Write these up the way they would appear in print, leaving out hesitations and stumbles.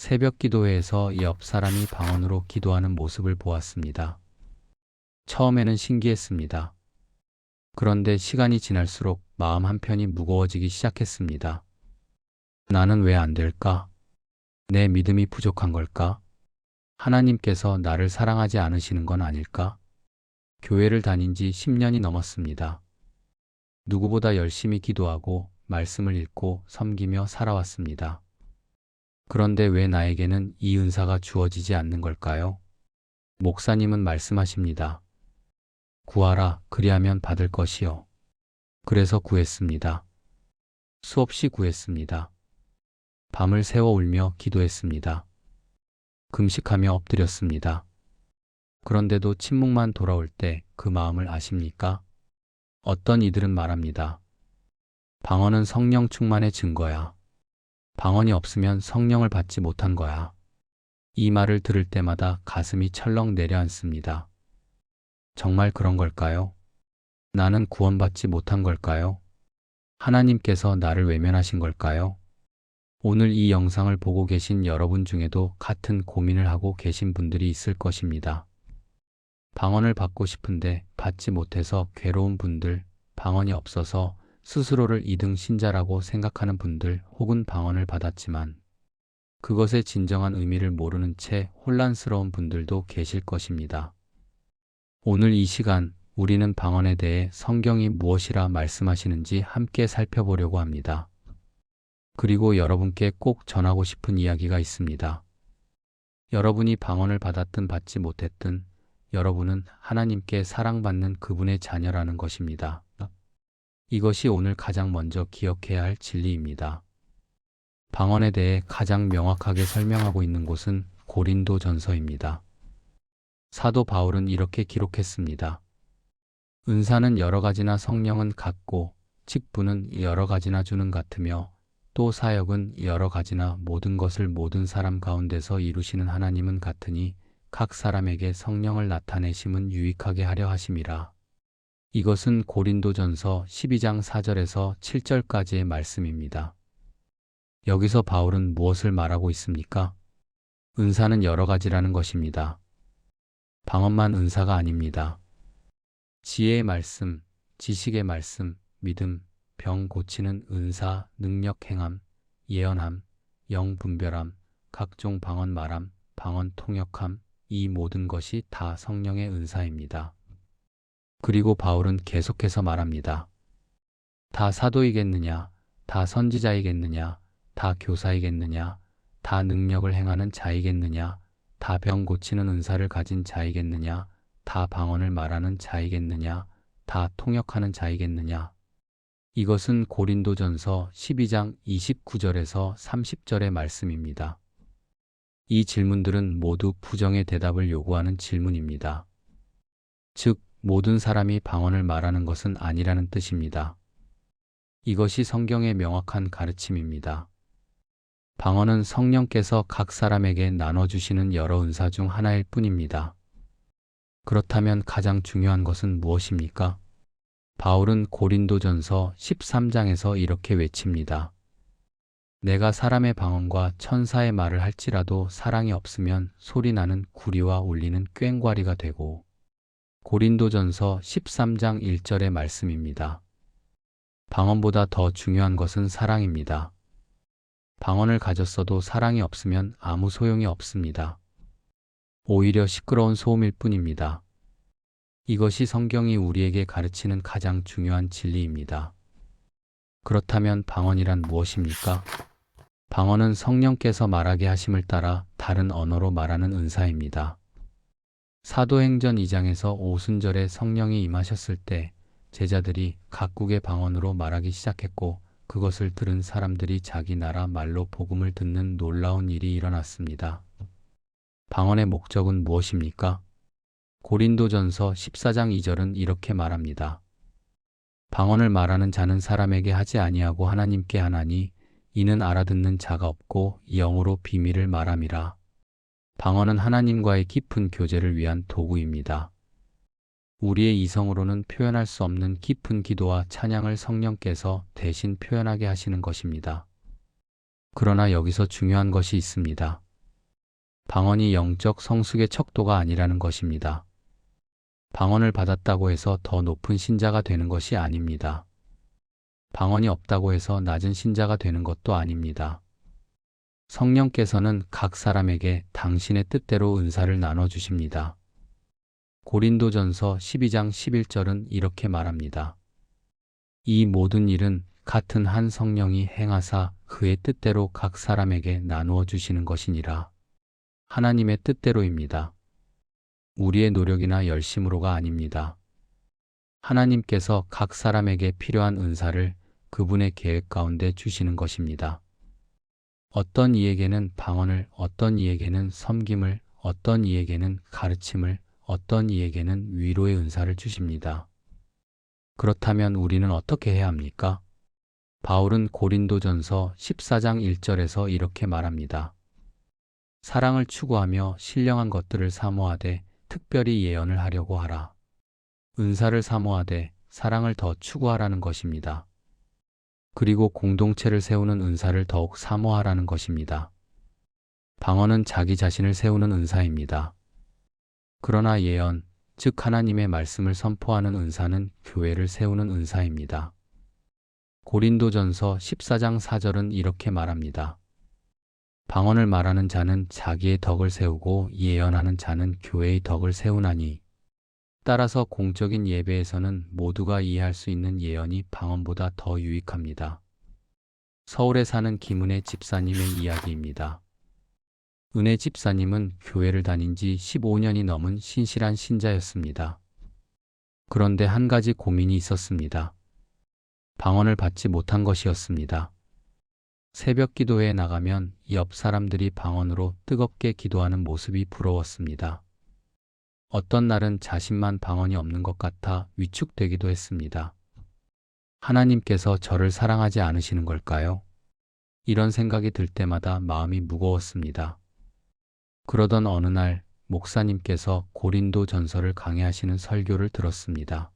새벽 기도회에서 옆 사람이 방언으로 기도하는 모습을 보았습니다. 처음에는 신기했습니다. 그런데 시간이 지날수록 마음 한편이 무거워지기 시작했습니다. 나는 왜 안 될까? 내 믿음이 부족한 걸까? 하나님께서 나를 사랑하지 않으시는 건 아닐까? 교회를 다닌 지 10년이 넘었습니다. 누구보다 열심히 기도하고 말씀을 읽고 섬기며 살아왔습니다. 그런데 왜 나에게는 이 은사가 주어지지 않는 걸까요? 목사님은 말씀하십니다. 구하라, 그리하면 받을 것이요. 그래서 구했습니다. 수없이 구했습니다. 밤을 새워 울며 기도했습니다. 금식하며 엎드렸습니다. 그런데도 침묵만 돌아올 때 그 마음을 아십니까? 어떤 이들은 말합니다. 방언은 성령 충만의 증거야. 방언이 없으면 성령을 받지 못한 거야. 이 말을 들을 때마다 가슴이 철렁 내려앉습니다. 정말 그런 걸까요? 나는 구원받지 못한 걸까요? 하나님께서 나를 외면하신 걸까요? 오늘 이 영상을 보고 계신 여러분 중에도 같은 고민을 하고 계신 분들이 있을 것입니다. 방언을 받고 싶은데 받지 못해서 괴로운 분들, 방언이 없어서 스스로를 2등 신자라고 생각하는 분들, 혹은 방언을 받았지만 그것의 진정한 의미를 모르는 채 혼란스러운 분들도 계실 것입니다. 오늘 이 시간 우리는 방언에 대해 성경이 무엇이라 말씀하시는지 함께 살펴보려고 합니다. 그리고 여러분께 꼭 전하고 싶은 이야기가 있습니다. 여러분이 방언을 받았든 받지 못했든 여러분은 하나님께 사랑받는 그분의 자녀라는 것입니다. 이것이 오늘 가장 먼저 기억해야 할 진리입니다. 방언에 대해 가장 명확하게 설명하고 있는 곳은 고린도전서입니다. 사도 바울은 이렇게 기록했습니다. 은사는 여러 가지나 성령은 같고 직분은 여러 가지나 주는 같으며 또 사역은 여러 가지나 모든 것을 모든 사람 가운데서 이루시는 하나님은 같으니 각 사람에게 성령을 나타내심은 유익하게 하려 하심이라. 이것은 고린도전서 12장 4절에서 7절까지의 말씀입니다. 여기서 바울은 무엇을 말하고 있습니까? 은사는 여러 가지라는 것입니다. 방언만 은사가 아닙니다. 지혜의 말씀, 지식의 말씀, 믿음, 병 고치는 은사, 능력 행함, 예언함, 영 분별함, 각종 방언 말함, 방언 통역함, 이 모든 것이 다 성령의 은사입니다. 그리고 바울은 계속해서 말합니다. 다 사도이겠느냐, 다 선지자이겠느냐, 다 교사이겠느냐, 다 능력을 행하는 자이겠느냐, 다 병 고치는 은사를 가진 자이겠느냐, 다 방언을 말하는 자이겠느냐, 다 통역하는 자이겠느냐. 이것은 고린도전서 12장 29절에서 30절의 말씀입니다. 이 질문들은 모두 부정의 대답을 요구하는 질문입니다. 즉, 모든 사람이 방언을 말하는 것은 아니라는 뜻입니다. 이것이 성경의 명확한 가르침입니다. 방언은 성령께서 각 사람에게 나눠주시는 여러 은사 중 하나일 뿐입니다. 그렇다면 가장 중요한 것은 무엇입니까? 바울은 고린도전서 13장에서 이렇게 외칩니다. 내가 사람의 방언과 천사의 말을 할지라도 사랑이 없으면 소리나는 구리와 울리는 꽹과리가 되고, 고린도전서 13장 1절의 말씀입니다. 방언보다 더 중요한 것은 사랑입니다. 방언을 가졌어도 사랑이 없으면 아무 소용이 없습니다. 오히려 시끄러운 소음일 뿐입니다. 이것이 성경이 우리에게 가르치는 가장 중요한 진리입니다. 그렇다면 방언이란 무엇입니까? 방언은 성령께서 말하게 하심을 따라 다른 언어로 말하는 은사입니다. 사도행전 2장에서 오순절에 성령이 임하셨을 때 제자들이 각국의 방언으로 말하기 시작했고 그것을 들은 사람들이 자기 나라 말로 복음을 듣는 놀라운 일이 일어났습니다. 방언의 목적은 무엇입니까? 고린도전서 14장 2절은 이렇게 말합니다. 방언을 말하는 자는 사람에게 하지 아니하고 하나님께 하나니 이는 알아듣는 자가 없고 영으로 비밀을 말함이라. 방언은 하나님과의 깊은 교제를 위한 도구입니다. 우리의 이성으로는 표현할 수 없는 깊은 기도와 찬양을 성령께서 대신 표현하게 하시는 것입니다. 그러나 여기서 중요한 것이 있습니다. 방언이 영적 성숙의 척도가 아니라는 것입니다. 방언을 받았다고 해서 더 높은 신자가 되는 것이 아닙니다. 방언이 없다고 해서 낮은 신자가 되는 것도 아닙니다. 성령께서는 각 사람에게 당신의 뜻대로 은사를 나눠주십니다. 고린도전서 12장 11절은 이렇게 말합니다. 이 모든 일은 같은 한 성령이 행하사 그의 뜻대로 각 사람에게 나누어 주시는 것이니라. 하나님의 뜻대로입니다. 우리의 노력이나 열심으로가 아닙니다. 하나님께서 각 사람에게 필요한 은사를 그분의 계획 가운데 주시는 것입니다. 어떤 이에게는 방언을, 어떤 이에게는 섬김을, 어떤 이에게는 가르침을, 어떤 이에게는 위로의 은사를 주십니다. 그렇다면 우리는 어떻게 해야 합니까? 바울은 고린도전서 14장 1절에서 이렇게 말합니다. 사랑을 추구하며 신령한 것들을 사모하되 특별히 예언을 하려고 하라. 은사를 사모하되 사랑을 더 추구하라는 것입니다. 그리고 공동체를 세우는 은사를 더욱 사모하라는 것입니다. 방언은 자기 자신을 세우는 은사입니다. 그러나 예언, 즉 하나님의 말씀을 선포하는 은사는 교회를 세우는 은사입니다. 고린도전서 14장 4절은 이렇게 말합니다. 방언을 말하는 자는 자기의 덕을 세우고 예언하는 자는 교회의 덕을 세우나니. 따라서 공적인 예배에서는 모두가 이해할 수 있는 예언이 방언보다 더 유익합니다. 서울에 사는 김은혜 집사님의 이야기입니다. 은혜 집사님은 교회를 다닌 지 15년이 넘은 신실한 신자였습니다. 그런데 한 가지 고민이 있었습니다. 방언을 받지 못한 것이었습니다. 새벽 기도회에 나가면 옆 사람들이 방언으로 뜨겁게 기도하는 모습이 부러웠습니다. 어떤 날은 자신만 방언이 없는 것 같아 위축되기도 했습니다. 하나님께서 저를 사랑하지 않으시는 걸까요? 이런 생각이 들 때마다 마음이 무거웠습니다. 그러던 어느 날 목사님께서 고린도 전서를 강해하시는 설교를 들었습니다.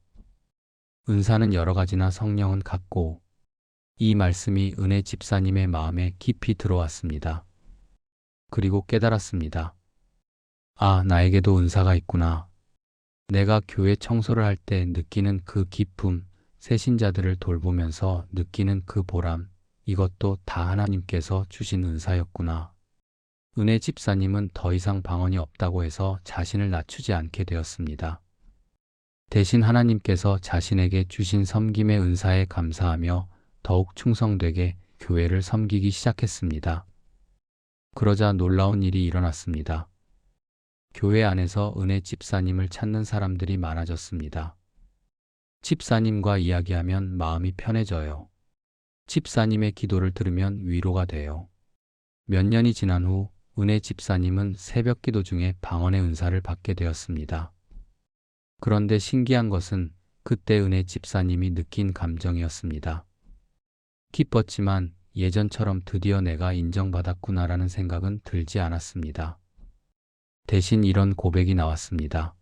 은사는 여러 가지나 성령은 같고, 이 말씀이 은혜 집사님의 마음에 깊이 들어왔습니다. 그리고 깨달았습니다. 아, 나에게도 은사가 있구나. 내가 교회 청소를 할 때 느끼는 그 기쁨, 새신자들을 돌보면서 느끼는 그 보람, 이것도 다 하나님께서 주신 은사였구나. 은혜 집사님은 더 이상 방언이 없다고 해서 자신을 낮추지 않게 되었습니다. 대신 하나님께서 자신에게 주신 섬김의 은사에 감사하며 더욱 충성되게 교회를 섬기기 시작했습니다. 그러자 놀라운 일이 일어났습니다. 교회 안에서 은혜 집사님을 찾는 사람들이 많아졌습니다. 집사님과 이야기하면 마음이 편해져요. 집사님의 기도를 들으면 위로가 돼요. 몇 년이 지난 후 은혜 집사님은 새벽 기도 중에 방언의 은사를 받게 되었습니다. 그런데 신기한 것은 그때 은혜 집사님이 느낀 감정이었습니다. 기뻤지만 예전처럼 드디어 내가 인정받았구나라는 생각은 들지 않았습니다. 대신 이런 고백이 나왔습니다.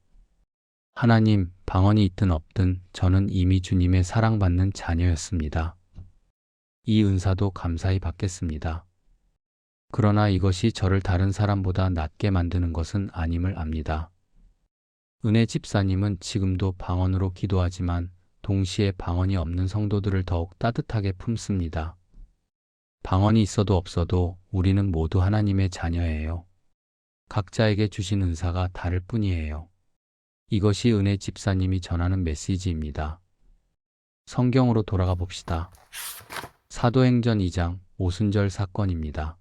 하나님, 방언이 있든 없든 저는 이미 주님의 사랑받는 자녀였습니다. 이 은사도 감사히 받겠습니다. 그러나 이것이 저를 다른 사람보다 낫게 만드는 것은 아님을 압니다. 은혜 집사님은 지금도 방언으로 기도하지만 동시에 방언이 없는 성도들을 더욱 따뜻하게 품습니다. 방언이 있어도 없어도 우리는 모두 하나님의 자녀예요. 각자에게 주신 은사가 다를 뿐이에요. 이것이 은혜 집사님이 전하는 메시지입니다. 성경으로 돌아가 봅시다. 사도행전 2장 오순절 사건입니다.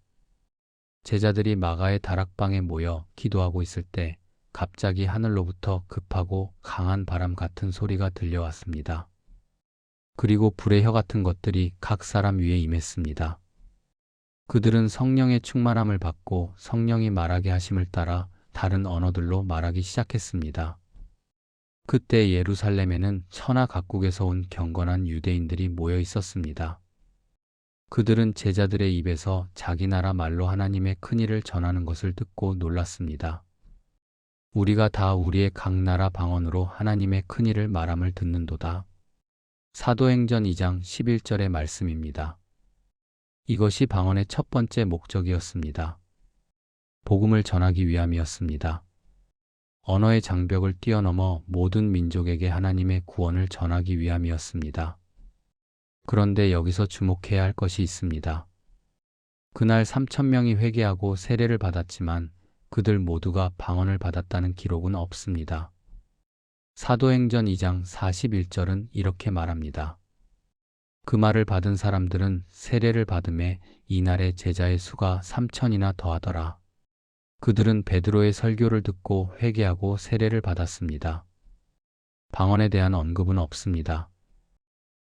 제자들이 마가의 다락방에 모여 기도하고 있을 때 갑자기 하늘로부터 급하고 강한 바람 같은 소리가 들려왔습니다. 그리고 불의 혀 같은 것들이 각 사람 위에 임했습니다. 그들은 성령의 충만함을 받고 성령이 말하게 하심을 따라 다른 언어들로 말하기 시작했습니다. 그때 예루살렘에는 천하 각국에서 온 경건한 유대인들이 모여 있었습니다. 그들은 제자들의 입에서 자기 나라 말로 하나님의 큰일을 전하는 것을 듣고 놀랐습니다. 우리가 다 우리의 각 나라 방언으로 하나님의 큰일을 말함을 듣는도다. 사도행전 2장 11절의 말씀입니다. 이것이 방언의 첫 번째 목적이었습니다. 복음을 전하기 위함이었습니다. 언어의 장벽을 뛰어넘어 모든 민족에게 하나님의 구원을 전하기 위함이었습니다. 그런데 여기서 주목해야 할 것이 있습니다. 그날 3,000명이 회개하고 세례를 받았지만 그들 모두가 방언을 받았다는 기록은 없습니다. 사도행전 2장 41절은 이렇게 말합니다. 그 말을 받은 사람들은 세례를 받음에 이날에 제자의 수가 3,000이나 더하더라. 그들은 베드로의 설교를 듣고 회개하고 세례를 받았습니다. 방언에 대한 언급은 없습니다.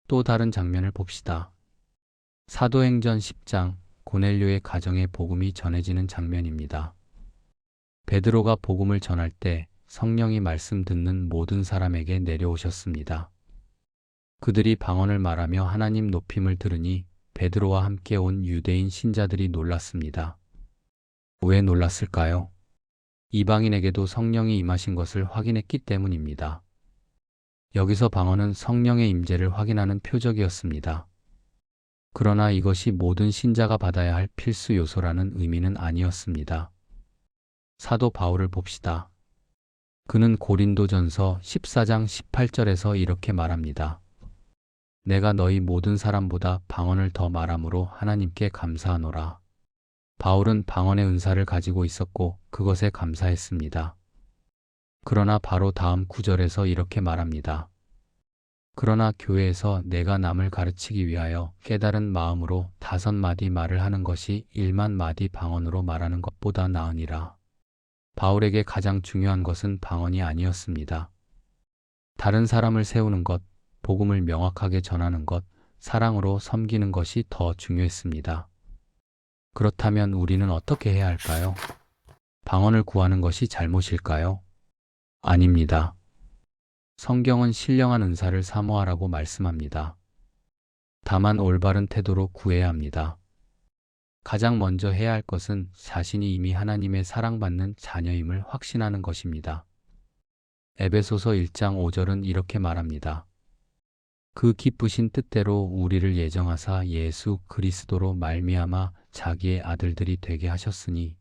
또 다른 장면을 봅시다. 사도행전 10장 고넬료의 가정에 복음이 전해지는 장면입니다. 베드로가 복음을 전할 때 성령이 말씀 듣는 모든 사람에게 내려오셨습니다. 그들이 방언을 말하며 하나님 높임을 들으니 베드로와 함께 온 유대인 신자들이 놀랐습니다. 왜 놀랐을까요? 이방인에게도 성령이 임하신 것을 확인했기 때문입니다. 여기서 방언은 성령의 임재를 확인하는 표적이었습니다. 그러나 이것이 모든 신자가 받아야 할 필수 요소라는 의미는 아니었습니다. 사도 바울을 봅시다. 그는 고린도전서 14장 18절에서 이렇게 말합니다. 내가 너희 모든 사람보다 방언을 더 말함으로 하나님께 감사하노라. 바울은 방언의 은사를 가지고 있었고 그것에 감사했습니다. 그러나 바로 다음 구절에서 이렇게 말합니다. 그러나 교회에서 내가 남을 가르치기 위하여 깨달은 마음으로 5마디 말을 하는 것이 1만 마디 방언으로 말하는 것보다 나으니라. 바울에게 가장 중요한 것은 방언이 아니었습니다. 다른 사람을 세우는 것, 복음을 명확하게 전하는 것, 사랑으로 섬기는 것이 더 중요했습니다. 그렇다면 우리는 어떻게 해야 할까요? 방언을 구하는 것이 잘못일까요? 아닙니다. 성경은 신령한 은사를 사모하라고 말씀합니다. 다만 올바른 태도로 구해야 합니다. 가장 먼저 해야 할 것은 자신이 이미 하나님의 사랑받는 자녀임을 확신하는 것입니다. 에베소서 1장 5절은 이렇게 말합니다. 그 기쁘신 뜻대로 우리를 예정하사 예수 그리스도로 말미암아 자기의 아들들이 되게 하셨으니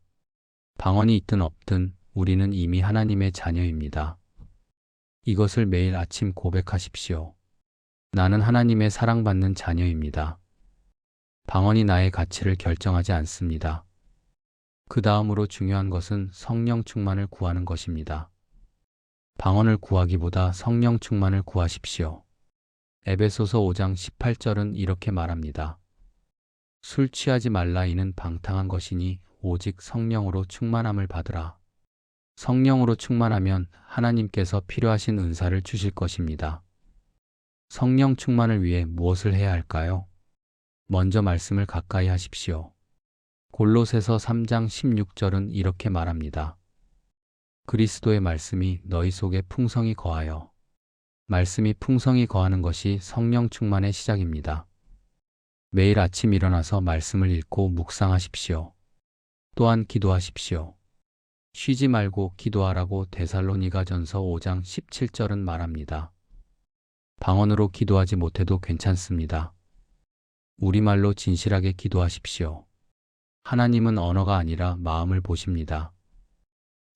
방언이 있든 없든 우리는 이미 하나님의 자녀입니다. 이것을 매일 아침 고백하십시오. 나는 하나님의 사랑받는 자녀입니다. 방언이 나의 가치를 결정하지 않습니다. 그 다음으로 중요한 것은 성령 충만을 구하는 것입니다. 방언을 구하기보다 성령 충만을 구하십시오. 에베소서 5장 18절은 이렇게 말합니다. 술 취하지 말라 이는 방탕한 것이니 오직 성령으로 충만함을 받으라. 성령으로 충만하면 하나님께서 필요하신 은사를 주실 것입니다. 성령 충만을 위해 무엇을 해야 할까요? 먼저 말씀을 가까이 하십시오. 골로새서 3장 16절은 이렇게 말합니다. 그리스도의 말씀이 너희 속에 풍성히 거하여. 말씀이 풍성히 거하는 것이 성령 충만의 시작입니다. 매일 아침 일어나서 말씀을 읽고 묵상하십시오. 또한 기도하십시오. 쉬지 말고 기도하라고 데살로니가전서 5장 17절은 말합니다. 방언으로 기도하지 못해도 괜찮습니다. 우리말로 진실하게 기도하십시오. 하나님은 언어가 아니라 마음을 보십니다.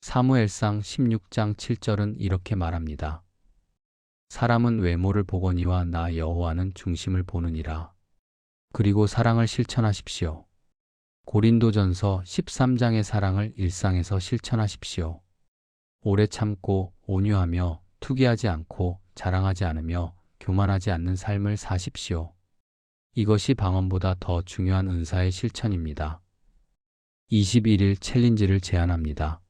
사무엘상 16장 7절은 이렇게 말합니다. 사람은 외모를 보거니와 나 여호와는 중심을 보느니라. 그리고 사랑을 실천하십시오. 고린도전서 13장의 사랑을 일상에서 실천하십시오. 오래 참고 온유하며 투기하지 않고 자랑하지 않으며 교만하지 않는 삶을 사십시오. 이것이 방언보다 더 중요한 은사의 실천입니다. 21일 챌린지를 제안합니다.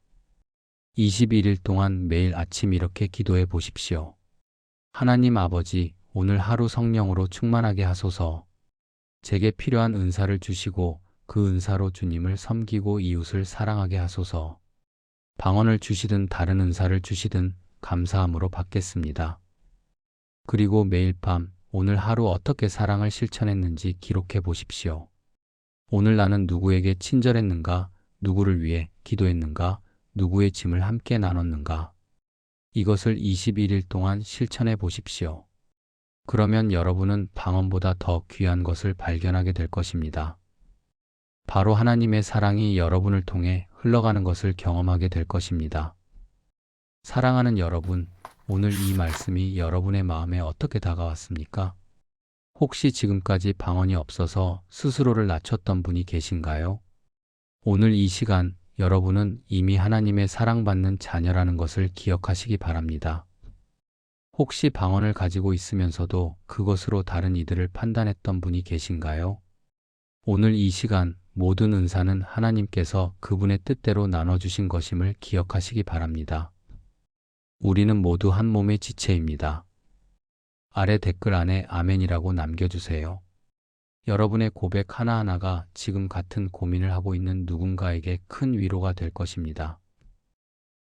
21일 동안 매일 아침 이렇게 기도해 보십시오. 하나님 아버지, 오늘 하루 성령으로 충만하게 하소서. 제게 필요한 은사를 주시고 그 은사로 주님을 섬기고 이웃을 사랑하게 하소서. 방언을 주시든 다른 은사를 주시든 감사함으로 받겠습니다. 그리고 매일 밤 오늘 하루 어떻게 사랑을 실천했는지 기록해 보십시오. 오늘 나는 누구에게 친절했는가, 누구를 위해 기도했는가, 누구의 짐을 함께 나눴는가. 이것을 21일 동안 실천해 보십시오. 그러면 여러분은 방언보다 더 귀한 것을 발견하게 될 것입니다. 바로 하나님의 사랑이 여러분을 통해 흘러가는 것을 경험하게 될 것입니다. 사랑하는 여러분, 오늘 이 말씀이 여러분의 마음에 어떻게 다가왔습니까? 혹시 지금까지 방언이 없어서 스스로를 낮췄던 분이 계신가요? 오늘 이 시간 여러분은 이미 하나님의 사랑받는 자녀라는 것을 기억하시기 바랍니다. 혹시 방언을 가지고 있으면서도 그것으로 다른 이들을 판단했던 분이 계신가요? 오늘 이 시간 모든 은사는 하나님께서 그분의 뜻대로 나눠주신 것임을 기억하시기 바랍니다. 우리는 모두 한 몸의 지체입니다. 아래 댓글 안에 아멘이라고 남겨주세요. 여러분의 고백 하나하나가 지금 같은 고민을 하고 있는 누군가에게 큰 위로가 될 것입니다.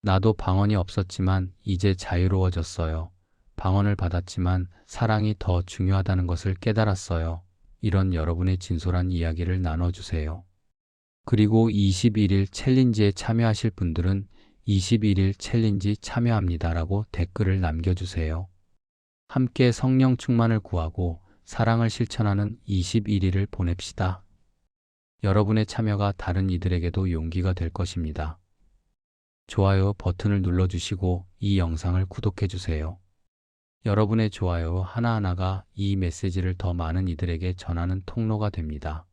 나도 방언이 없었지만 이제 자유로워졌어요. 방언을 받았지만 사랑이 더 중요하다는 것을 깨달았어요. 이런 여러분의 진솔한 이야기를 나눠주세요. 그리고 21일 챌린지에 참여하실 분들은 21일 챌린지 참여합니다라고 댓글을 남겨주세요. 함께 성령 충만을 구하고 사랑을 실천하는 21일을 보냅시다. 여러분의 참여가 다른 이들에게도 용기가 될 것입니다. 좋아요 버튼을 눌러주시고 이 영상을 구독해주세요. 여러분의 좋아요 하나하나가 이 메시지를 더 많은 이들에게 전하는 통로가 됩니다.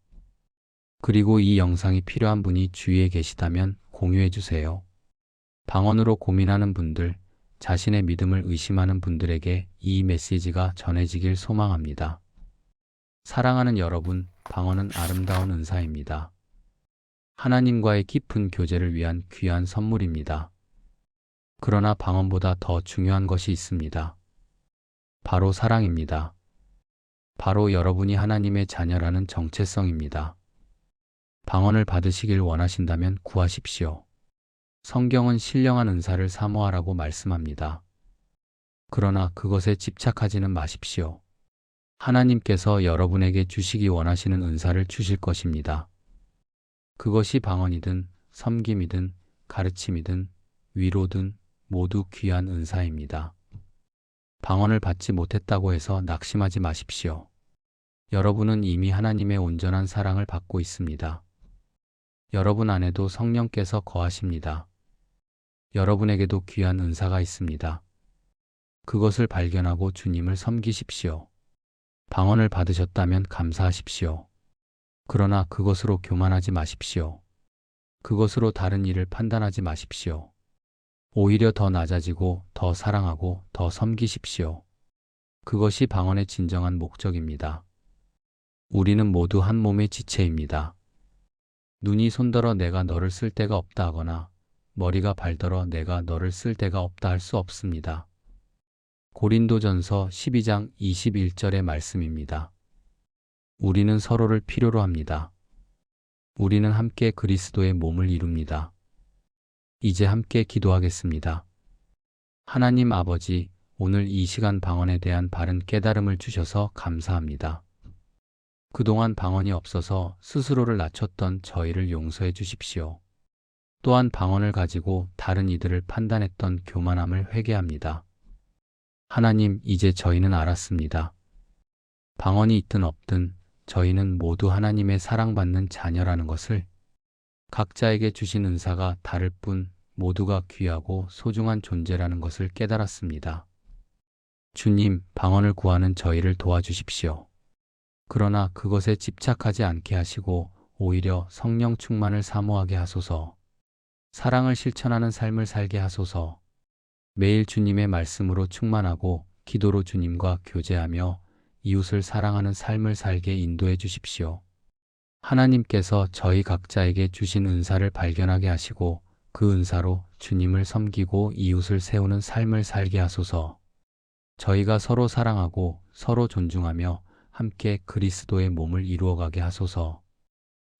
그리고 이 영상이 필요한 분이 주위에 계시다면 공유해주세요. 방언으로 고민하는 분들, 자신의 믿음을 의심하는 분들에게 이 메시지가 전해지길 소망합니다. 사랑하는 여러분, 방언은 아름다운 은사입니다. 하나님과의 깊은 교제를 위한 귀한 선물입니다. 그러나 방언보다 더 중요한 것이 있습니다. 바로 사랑입니다. 바로 여러분이 하나님의 자녀라는 정체성입니다. 방언을 받으시길 원하신다면 구하십시오. 성경은 신령한 은사를 사모하라고 말씀합니다. 그러나 그것에 집착하지는 마십시오. 하나님께서 여러분에게 주시기 원하시는 은사를 주실 것입니다. 그것이 방언이든 섬김이든 가르침이든 위로든 모두 귀한 은사입니다. 방언을 받지 못했다고 해서 낙심하지 마십시오. 여러분은 이미 하나님의 온전한 사랑을 받고 있습니다. 여러분 안에도 성령께서 거하십니다. 여러분에게도 귀한 은사가 있습니다. 그것을 발견하고 주님을 섬기십시오. 방언을 받으셨다면 감사하십시오. 그러나 그것으로 교만하지 마십시오. 그것으로 다른 일을 판단하지 마십시오. 오히려 더 낮아지고 더 사랑하고 더 섬기십시오. 그것이 방언의 진정한 목적입니다. 우리는 모두 한 몸의 지체입니다. 눈이 손들어 내가 너를 쓸 데가 없다 하거나 머리가 발더러 내가 너를 쓸 데가 없다 할 수 없습니다. 고린도전서 12장 21절의 말씀입니다. 우리는 서로를 필요로 합니다. 우리는 함께 그리스도의 몸을 이룹니다. 이제 함께 기도하겠습니다. 하나님 아버지, 오늘 이 시간 방언에 대한 바른 깨달음을 주셔서 감사합니다. 그동안 방언이 없어서 스스로를 낮췄던 저희를 용서해 주십시오. 또한 방언을 가지고 다른 이들을 판단했던 교만함을 회개합니다. 하나님, 이제 저희는 알았습니다. 방언이 있든 없든 저희는 모두 하나님의 사랑받는 자녀라는 것을, 각자에게 주신 은사가 다를 뿐 모두가 귀하고 소중한 존재라는 것을 깨달았습니다. 주님, 방언을 구하는 저희를 도와주십시오. 그러나 그것에 집착하지 않게 하시고 오히려 성령 충만을 사모하게 하소서. 사랑을 실천하는 삶을 살게 하소서. 매일 주님의 말씀으로 충만하고 기도로 주님과 교제하며 이웃을 사랑하는 삶을 살게 인도해 주십시오. 하나님께서 저희 각자에게 주신 은사를 발견하게 하시고 그 은사로 주님을 섬기고 이웃을 세우는 삶을 살게 하소서. 저희가 서로 사랑하고 서로 존중하며 함께 그리스도의 몸을 이루어가게 하소서.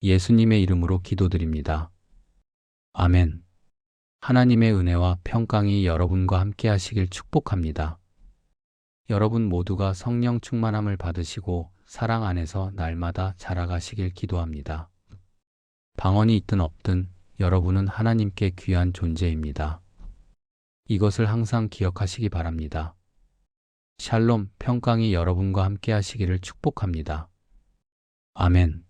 예수님의 이름으로 기도드립니다. 아멘. 하나님의 은혜와 평강이 여러분과 함께 하시길 축복합니다. 여러분 모두가 성령 충만함을 받으시고 사랑 안에서 날마다 자라가시길 기도합니다. 방언이 있든 없든 여러분은 하나님께 귀한 존재입니다. 이것을 항상 기억하시기 바랍니다. 샬롬, 평강이 여러분과 함께 하시기를 축복합니다. 아멘.